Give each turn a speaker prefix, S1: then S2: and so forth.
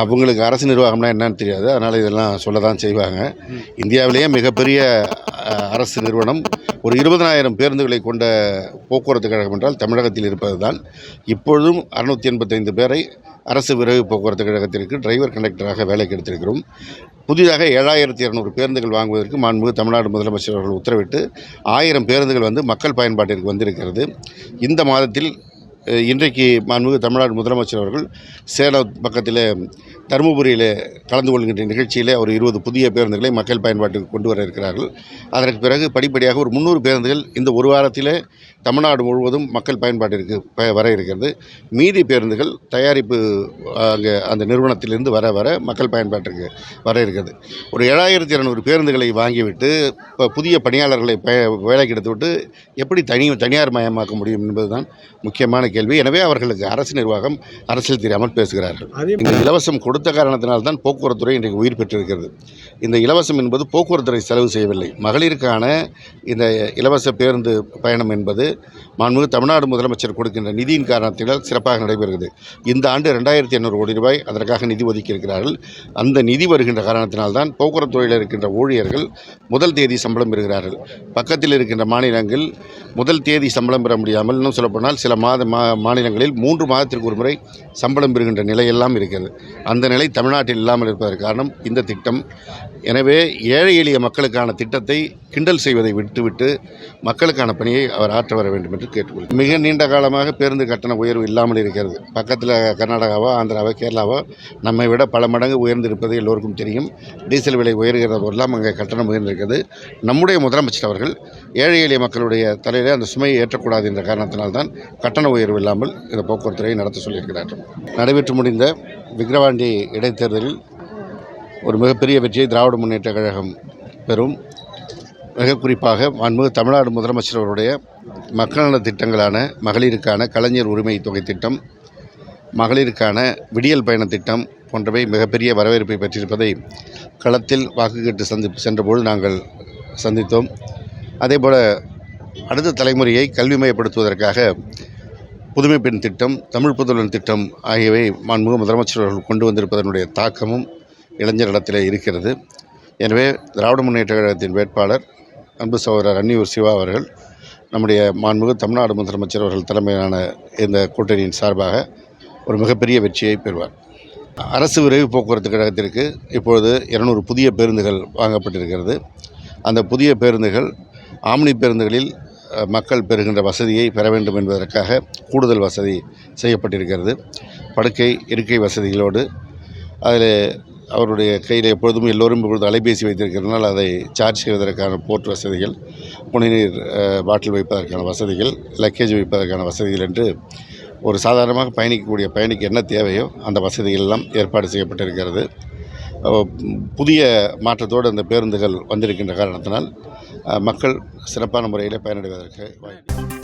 S1: அவங்களுக்கு அரசு நிர்வாகம்னா என்னன்னு தெரியாது, அதனால் இதெல்லாம் சொல்ல தான் செய்வாங்க. இந்தியாவிலேயே மிகப்பெரிய அரசு நிறுவனம் ஒரு 20,000 பேருந்துகளை கொண்ட போக்குவரத்து கழகம் என்றால் தமிழகத்தில் இருப்பது தான். இப்பொழுதும் 685 பேரை அரசு விரைவு போக்குவரத்து கழகத்திற்கு டிரைவர் கண்டக்டராக வேலைக்கு எடுத்திருக்கிறோம். புதிதாக 7,200 பேருந்துகள் வாங்குவதற்கு மாண்புமிகு தமிழ்நாடு முதலமைச்சர் அவர்கள் உத்தரவிட்டு 1000 பேருந்துகள் மக்கள் பயன்பாட்டிற்கு வந்திருக்கிறது. இந்த மாதத்தில் இன்றைக்கு மாண்புமிகு தமிழ்நாடு முதலமைச்சர் அவர்கள் சேலம் பக்கத்தில் தருமபுரியில் கலந்து கொள்கின்ற நிகழ்ச்சியில் ஒரு 20 புதிய பேருந்துகளை மக்கள் பயன்பாட்டுக்கு கொண்டு வர இருக்கிறார்கள். அதற்கு பிறகு படிப்படியாக ஒரு 300 பேருந்துகள் இந்த ஒரு வாரத்தில் தமிழ்நாடு முழுவதும் மக்கள் பயன்பாட்டிற்கு வர இருக்கிறது. மீதி பேருந்துகள் தயாரிப்பு அங்கே அந்த நிறுவனத்திலிருந்து வர மக்கள் பயன்பாட்டிற்கு வர இருக்கிறது. ஒரு 7,200 பேருந்துகளை வாங்கிவிட்டு இப்போ புதிய பணியாளர்களை வேலைக்கு எடுத்துவிட்டு எப்படி தனியார் மயமாக்க முடியும் என்பதுதான் முக்கியமான கேள்வி. எனவே அவர்களுக்கு அரசு நிர்வாகம் அரசியல் தெரியாமல் பேசுகிறார்கள். இந்த இலவசம் கொடுத்த காரணத்தினால்தான் போக்குவரத்துறை இன்றைக்கு உயிர் பெற்றிருக்கிறது. இந்த இலவசம் என்பது போக்குவரத்துறை செலவு செய்யவில்லை. மகளிருக்கான இந்த இலவச பேருந்து பயணம் என்பது மாண்புமிகு தமிழ்நாடு முதலமைச்சர் கொடுக்கின்ற நிதியின் காரணத்தினால் சிறப்பாக நடைபெறுகிறது. இந்த ஆண்டு 2,800 கோடி ரூபாய் அதற்காக நிதி ஒதுக்கி இருக்கிறார்கள். அந்த நிதி வருகின்ற காரணத்தினால்தான் போக்குவரத்துறையில் இருக்கின்ற ஊழியர்கள் முதல் தேதி சம்பளம் பெறுகிறார்கள். பக்கத்தில் இருக்கின்ற மாநிலங்கள் முதல் தேதி சம்பளம் பெற முடியாமல், இன்னும் சொல்லப்போனால் சில மாநிலங்களில் 3 மாதத்திற்கு ஒரு முறை சம்பளம் பெறுகின்ற நிலையெல்லாம் இருக்கிறது. அந்த நிலை தமிழ்நாட்டில் இல்லாமல் இருப்பதற்கு காரணம் இந்த திட்டம். எனவே ஏழை எளிய மக்களுக்கான திட்டத்தை கிண்டல் செய்வதை விட்டுவிட்டு மக்களுக்கான பணியை அவர் ஆற்ற வர வேண்டும் என்று கேட்டுக்கொள்கிறேன். மிக நீண்ட காலமாக பேருந்து கட்டண உயர்வு இல்லாமல் இருக்கிறது. பக்கத்தில் கர்நாடகாவோ ஆந்திராவோ கேரளாவோ நம்மை விட பல மடங்கு உயர்ந்திருப்பது எல்லோருக்கும் தெரியும். டீசல் விலை உயர்கிற போதெல்லாம் அங்கே கட்டணம் உயர்ந்திருக்கிறது. நம்முடைய முதலமைச்சர் அவர்கள் ஏழை எளிய மக்களுடைய தலையிலே அந்த சுமையை ஏற்றக்கூடாது என்ற காரணத்தினால்தான் கட்டண உயர்வு இல்லாமல் இந்த போக்குவரத்துறையை நடத்த சொல்லியிருக்கிறார்கள். நடைபெற்று முடிந்த விக்கிரவாண்டி இடைத்தேர்தலில் ஒரு மிகப்பெரிய வெற்றியை திராவிட முன்னேற்ற கழகம் பெறும். மிக குறிப்பாக மாண்புமிகு தமிழ்நாடு முதலமைச்சர் அவருடைய மக்கள் நல திட்டங்களான மகளிருக்கான கலைஞர் உரிமை தொகை திட்டம், மகளிருக்கான விடியல் பயண திட்டம் போன்றவை மிகப்பெரிய வரவேற்பை பெற்றிருப்பதை களத்தில் வாக்கு கேட்டு சென்றபோது நாங்கள் சந்தித்தோம். அதேபோல் அடுத்த தலைமுறையை கல்விமயப்படுத்துவதற்காக புதுமை பெண் திட்டம், தமிழ் புதல்வன் திட்டம் ஆகியவை மாண்புமிகு முதலமைச்சர் அவர்கள் கொண்டு வந்திருப்பதனுடைய தாக்கமும் இளைஞரிடத்தில் இருக்கிறது. எனவே திராவிட முன்னேற்ற கழகத்தின் வேட்பாளர் அன்பு சகோதரர் அன்னியூர் சிவா அவர்கள் நம்முடைய மாண்புமிகு தமிழ்நாடு முதலமைச்சர் அவர்கள் தலைமையிலான இந்த கூட்டணியின் சார்பாக ஒரு மிகப்பெரிய வெற்றியை பெறுவார். அரசு விரைவு போக்குவரத்து கழகத்திற்கு இப்பொழுது 200 புதிய பேருந்துகள் வாங்கப்பட்டிருக்கிறது. அந்த புதிய பேருந்துகள் ஆம்னி பேருந்துகளில் மக்கள் பெறுகின்ற வசதியை பெற வேண்டும் என்பதற்காக கூடுதல் வசதி செய்யப்பட்டிருக்கிறது. படுக்கை இருக்கை வசதிகளோடு அதில் அவருடைய கையில் எப்பொழுதும் எல்லோரும் இப்பொழுது அலைபேசி வைத்திருக்கிறதுனால் அதை சார்ஜ் செய்வதற்கான போர்ட் வசதிகள், குடிநீர் பாட்டில் வைப்பதற்கான வசதிகள், லக்கேஜ் வைப்பதற்கான வசதிகள் என்று ஒரு சாதாரணமாக பயணிக்கக்கூடிய பயணிக்கு என்ன தேவையோ அந்த வசதிகள் எல்லாம் ஏற்பாடு செய்யப்பட்டிருக்கிறது. புதிய மாற்றத்தோடு அந்த பேருந்துகள் வந்திருக்கின்ற காரணத்தினால் மக்கள் சிறப்பான முறையில் பயனடைவதற்கு வாய்ப்பு.